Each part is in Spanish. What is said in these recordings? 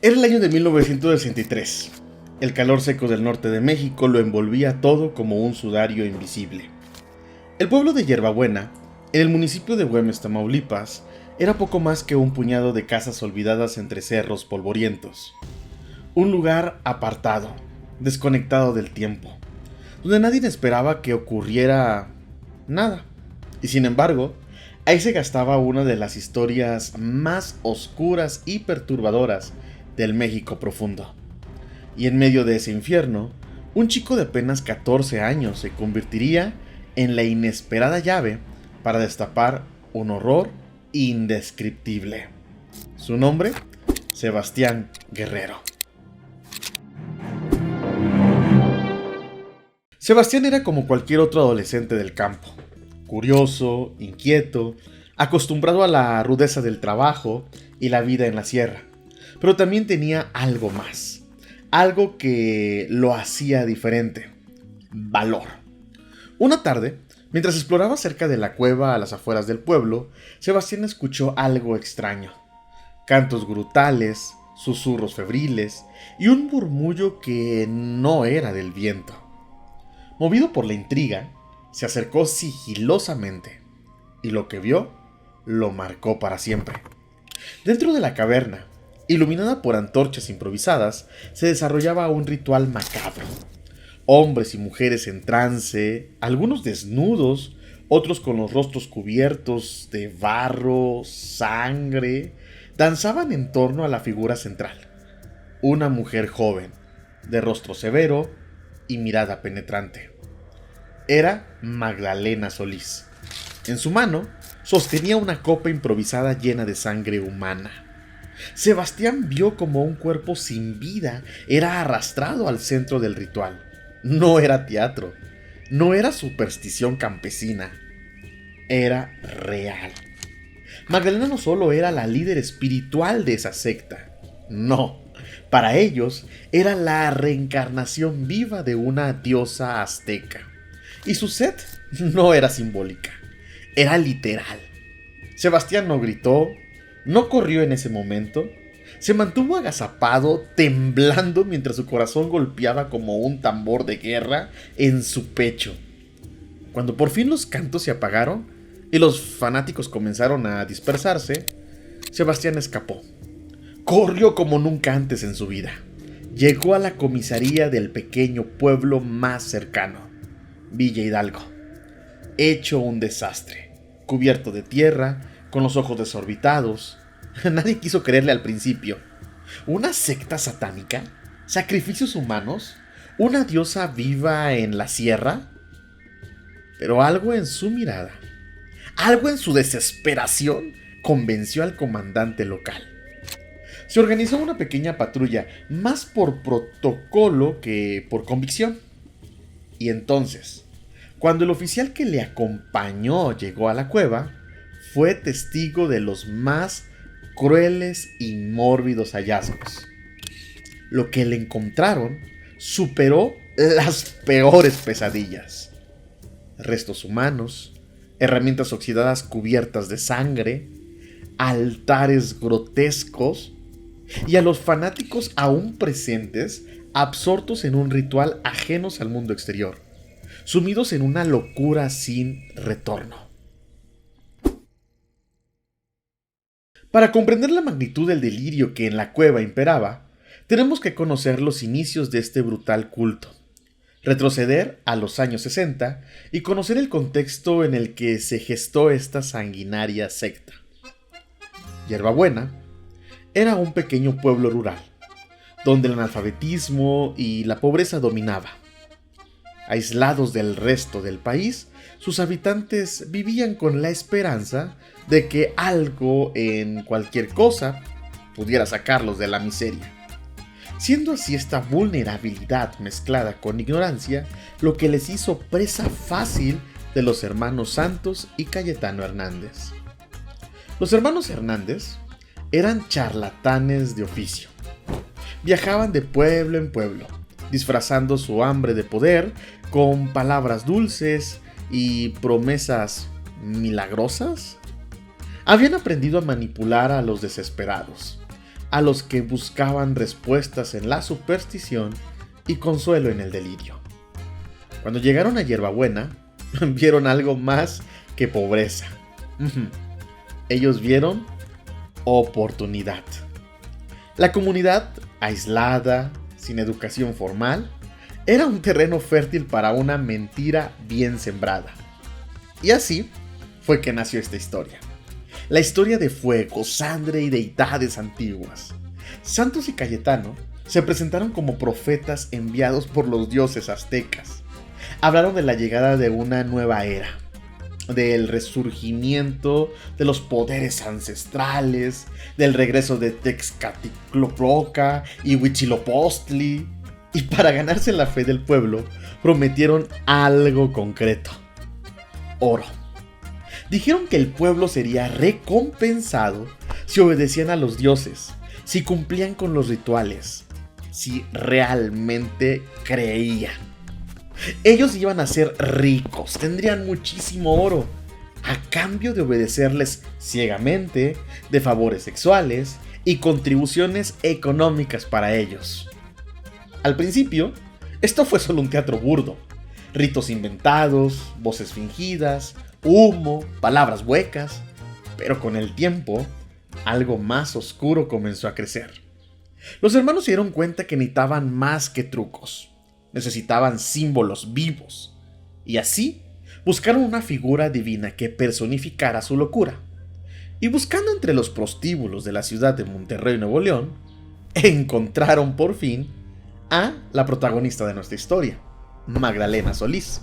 Era el año de 1963. El calor seco del norte de México lo envolvía todo como un sudario invisible. El pueblo de Yerbabuena, en el municipio de Güemes, Tamaulipas, era poco más que un puñado de casas olvidadas entre cerros polvorientos. Un lugar apartado, desconectado del tiempo, donde nadie esperaba que ocurriera nada. Y sin embargo, ahí se gastaba una de las historias más oscuras y perturbadoras del México profundo. Y en medio de ese infierno, un chico de apenas 14 años se convertiría en la inesperada llave para destapar un horror indescriptible. Su nombre, Sebastián Guerrero. Sebastián era como cualquier otro adolescente del campo, curioso, inquieto, acostumbrado a la rudeza del trabajo y la vida en la sierra, pero también tenía algo más, algo que lo hacía diferente: valor. Una tarde, mientras exploraba cerca de la cueva a las afueras del pueblo, Sebastián escuchó algo extraño: cantos grupales, susurros febriles y un murmullo que no era del viento. Movido por la intriga, se acercó sigilosamente y lo que vio lo marcó para siempre. Dentro de la caverna, iluminada por antorchas improvisadas, se desarrollaba un ritual macabro. Hombres y mujeres en trance, algunos desnudos, otros con los rostros cubiertos de barro, sangre, danzaban en torno a la figura central. Una mujer joven, de rostro severo y mirada penetrante. Era Magdalena Solís. En su mano sostenía una copa improvisada llena de sangre humana. Sebastián vio como un cuerpo sin vida era arrastrado al centro del ritual. No era teatro, no era superstición campesina, era real. Magdalena no solo era la líder espiritual de esa secta, no, para ellos era la reencarnación viva de una diosa azteca. Y su sed no era simbólica, era literal. Sebastián no gritó, no corrió en ese momento. Se mantuvo agazapado, temblando mientras su corazón golpeaba como un tambor de guerra en su pecho. Cuando por fin los cantos se apagaron y los fanáticos comenzaron a dispersarse, Sebastián escapó. Corrió como nunca antes en su vida. Llegó a la comisaría del pequeño pueblo más cercano, Villa Hidalgo, hecho un desastre, cubierto de tierra, con los ojos desorbitados. Nadie quiso creerle al principio. ¿Una secta satánica? ¿Sacrificios humanos? ¿Una diosa viva en la sierra? Pero algo en su mirada, algo en su desesperación, convenció al comandante local. Se organizó una pequeña patrulla, más por protocolo que por convicción. Y entonces, cuando el oficial que le acompañó llegó a la cueva, fue testigo de los más crueles y mórbidos hallazgos. Lo que le encontraron superó las peores pesadillas. Restos humanos, herramientas oxidadas cubiertas de sangre, altares grotescos y a los fanáticos aún presentes absortos en un ritual ajenos al mundo exterior, sumidos en una locura sin retorno. Para comprender la magnitud del delirio que en la cueva imperaba, tenemos que conocer los inicios de este brutal culto, retroceder a los años 60 y conocer el contexto en el que se gestó esta sanguinaria secta. Yerbabuena era un pequeño pueblo rural, donde el analfabetismo y la pobreza dominaba. Aislados del resto del país, sus habitantes vivían con la esperanza de que algo en cualquier cosa pudiera sacarlos de la miseria. Siendo así esta vulnerabilidad mezclada con ignorancia lo que les hizo presa fácil de los hermanos Santos y Cayetano Hernández. Los hermanos Hernández eran charlatanes de oficio. Viajaban de pueblo en pueblo, disfrazando su hambre de poder con palabras dulces y promesas milagrosas. Habían aprendido a manipular a los desesperados, a los que buscaban respuestas en la superstición y consuelo en el delirio. Cuando llegaron a Hierbabuena, vieron algo más que pobreza. Ellos vieron oportunidad. La comunidad, aislada, sin educación formal, era un terreno fértil para una mentira bien sembrada. Y así fue que nació esta historia. La historia de fuego, sangre y deidades antiguas. Santos y Cayetano se presentaron como profetas enviados por los dioses aztecas. Hablaron de la llegada de una nueva era, del resurgimiento de los poderes ancestrales, del regreso de Texcatlicloca y Huitzilopochtli. Y para ganarse la fe del pueblo, prometieron algo concreto: oro. Dijeron que el pueblo sería recompensado si obedecían a los dioses, si cumplían con los rituales, si realmente creían. Ellos iban a ser ricos, tendrían muchísimo oro, a cambio de obedecerles ciegamente, de favores sexuales y contribuciones económicas para ellos. Al principio, esto fue solo un teatro burdo. Ritos inventados, voces fingidas, humo, palabras huecas. Pero con el tiempo, algo más oscuro comenzó a crecer. Los hermanos se dieron cuenta que necesitaban más que trucos. Necesitaban símbolos vivos. Y así, buscaron una figura divina que personificara su locura. Y buscando entre los prostíbulos de la ciudad de Monterrey, Nuevo León, encontraron por fin a la protagonista de nuestra historia, Magdalena Solís.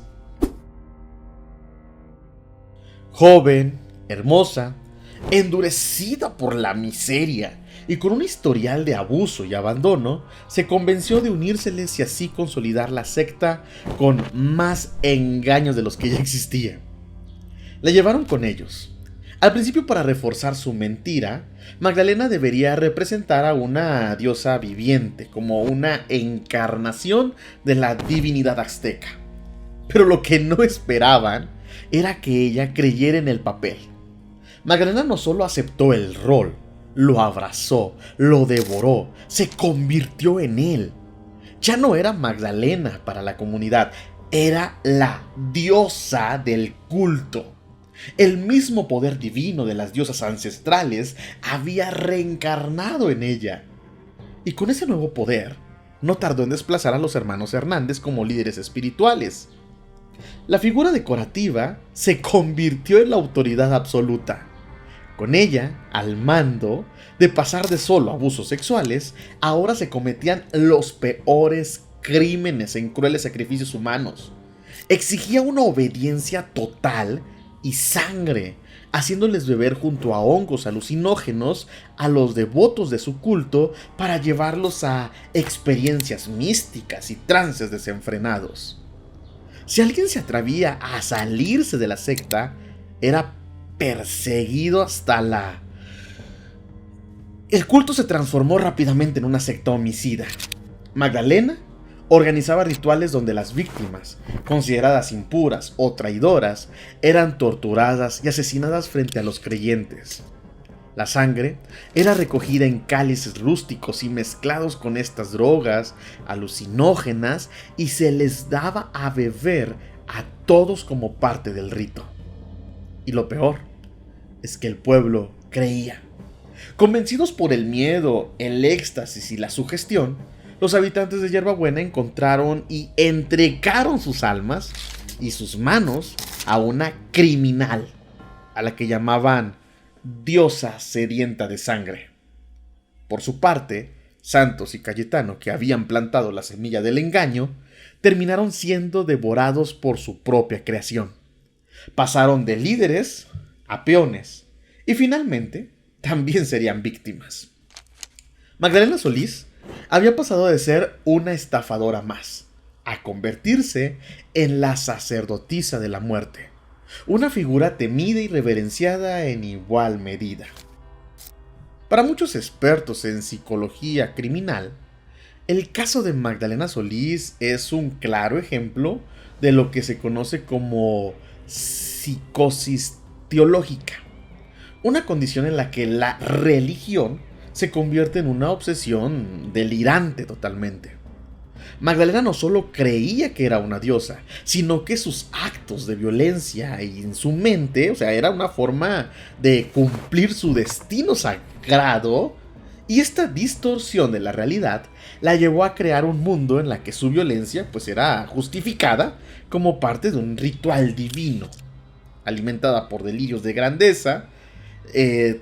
Joven, hermosa, endurecida por la miseria y con un historial de abuso y abandono, se convenció de unírseles y así consolidar la secta con más engaños de los que ya existían. La llevaron con ellos. Al principio, para reforzar su mentira, Magdalena debería representar a una diosa viviente, como una encarnación de la divinidad azteca. Pero lo que no esperaban era que ella creyera en el papel. Magdalena no solo aceptó el rol, lo abrazó, lo devoró, se convirtió en él. Ya no era Magdalena para la comunidad, era la diosa del culto. El mismo poder divino de las diosas ancestrales había reencarnado en ella. Y con ese nuevo poder, no tardó en desplazar a los hermanos Hernández como líderes espirituales. La figura decorativa se convirtió en la autoridad absoluta. Con ella, al mando, de pasar de solo abusos sexuales, ahora se cometían los peores crímenes en crueles sacrificios humanos. Exigía una obediencia total y sangre, haciéndoles beber junto a hongos alucinógenos a los devotos de su culto para llevarlos a experiencias místicas y trances desenfrenados. Si alguien se atrevía a salirse de la secta, era perseguido hasta la... El culto se transformó rápidamente en una secta homicida. Magdalena organizaba rituales donde las víctimas, consideradas impuras o traidoras, eran torturadas y asesinadas frente a los creyentes. La sangre era recogida en cálices rústicos y mezclados con estas drogas alucinógenas y se les daba a beber a todos como parte del rito. Y lo peor es que el pueblo creía. Convencidos por el miedo, el éxtasis y la sugestión, los habitantes de Hierbabuena encontraron y entregaron sus almas y sus manos a una criminal, a la que llamaban diosa sedienta de sangre. Por su parte, Santos y Cayetano, que habían plantado la semilla del engaño, terminaron siendo devorados por su propia creación. Pasaron de líderes a peones y finalmente también serían víctimas. Magdalena Solís había pasado de ser una estafadora más a convertirse en la sacerdotisa de la muerte, una figura temida y reverenciada en igual medida. Para muchos expertos en psicología criminal, el caso de Magdalena Solís es un claro ejemplo de lo que se conoce como psicosis teológica, una condición en la que la religión se convierte en una obsesión delirante totalmente. Magdalena no solo creía que era una diosa, sino que sus actos de violencia y en su mente, o sea, era una forma de cumplir su destino sagrado, y esta distorsión de la realidad la llevó a crear un mundo en la que su violencia pues era justificada como parte de un ritual divino, alimentada por delirios de grandeza,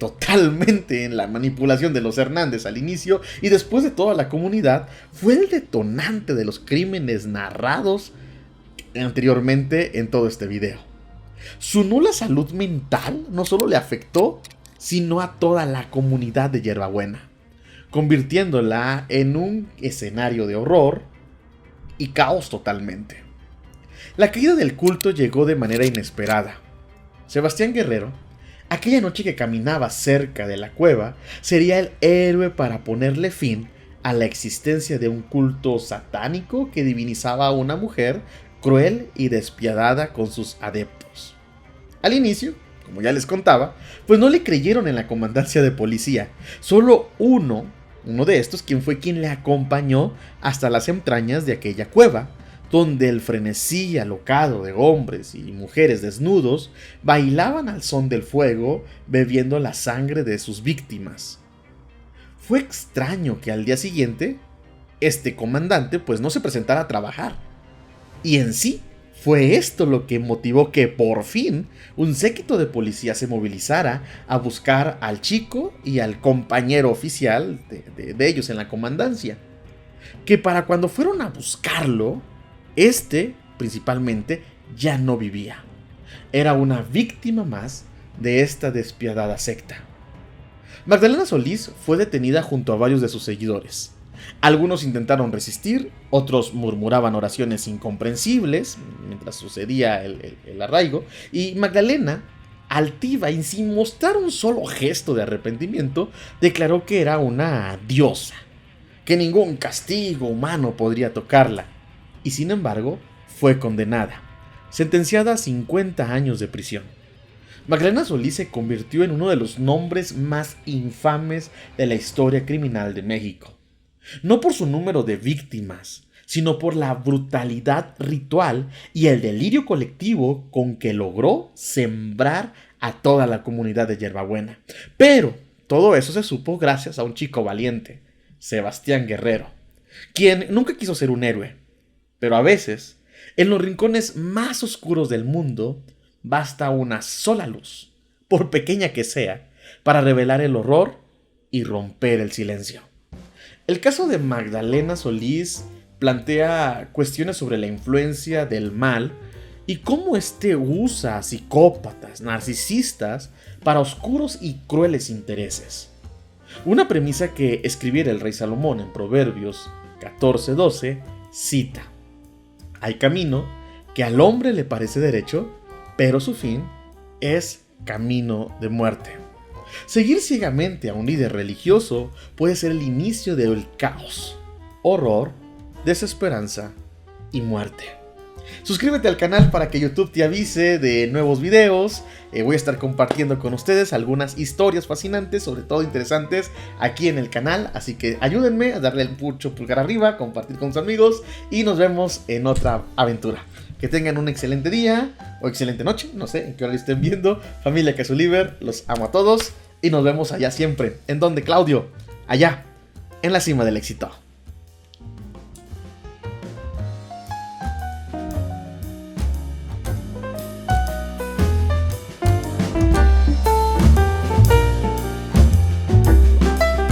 totalmente en la manipulación de los Hernández al inicio y después de toda la comunidad, fue el detonante de los crímenes narrados anteriormente en todo este video. Su nula salud mental no solo le afectó, sino a toda la comunidad de Hierbabuena, convirtiéndola en un escenario de horror y caos totalmente. La caída del culto llegó de manera inesperada. Sebastián Guerrero, aquella noche que caminaba cerca de la cueva, sería el héroe para ponerle fin a la existencia de un culto satánico que divinizaba a una mujer cruel y despiadada con sus adeptos. Al inicio, como ya les contaba, pues no le creyeron en la comandancia de policía. Solo uno de estos, quien le acompañó hasta las entrañas de aquella cueva, donde el frenesí alocado de hombres y mujeres desnudos bailaban al son del fuego, bebiendo la sangre de sus víctimas. Fue extraño que al día siguiente, este comandante pues no se presentara a trabajar. Y en sí, fue esto lo que motivó que por fin un séquito de policía se movilizara a buscar al chico y al compañero oficial de ellos en la comandancia. Que para cuando fueron a buscarlo, principalmente, ya no vivía. Era una víctima más de esta despiadada secta. Magdalena Solís fue detenida junto a varios de sus seguidores. Algunos intentaron resistir, otros murmuraban oraciones incomprensibles mientras sucedía el arraigo, y Magdalena, altiva y sin mostrar un solo gesto de arrepentimiento, declaró que era una diosa, que ningún castigo humano podría tocarla, y sin embargo fue condenada, sentenciada a 50 años de prisión. Magdalena Solís se convirtió en uno de los nombres más infames de la historia criminal de México. No por su número de víctimas, sino por la brutalidad ritual y el delirio colectivo con que logró sembrar a toda la comunidad de Hierbabuena. Pero todo eso se supo gracias a un chico valiente, Sebastián Guerrero, quien nunca quiso ser un héroe. Pero a veces, en los rincones más oscuros del mundo, basta una sola luz, por pequeña que sea, para revelar el horror y romper el silencio. El caso de Magdalena Solís plantea cuestiones sobre la influencia del mal y cómo usa a psicópatas, narcisistas, para oscuros y crueles intereses. Una premisa que escribiera el rey Salomón en Proverbios 14:12 cita: hay camino que al hombre le parece derecho, pero su fin es camino de muerte. Seguir ciegamente a un líder religioso puede ser el inicio del caos, horror, desesperanza y muerte. Suscríbete al canal para que YouTube te avise de nuevos videos. Voy a estar compartiendo con ustedes algunas historias fascinantes, sobre todo interesantes, aquí en el canal. Así que ayúdenme a darle el mucho pulgar arriba, compartir con sus amigos y nos vemos en otra aventura. Que tengan un excelente día o excelente noche, no sé en qué hora lo estén viendo. Familia Casuliver, los amo a todos y nos vemos allá siempre. ¿En dónde, Claudio? Allá, en la cima del éxito.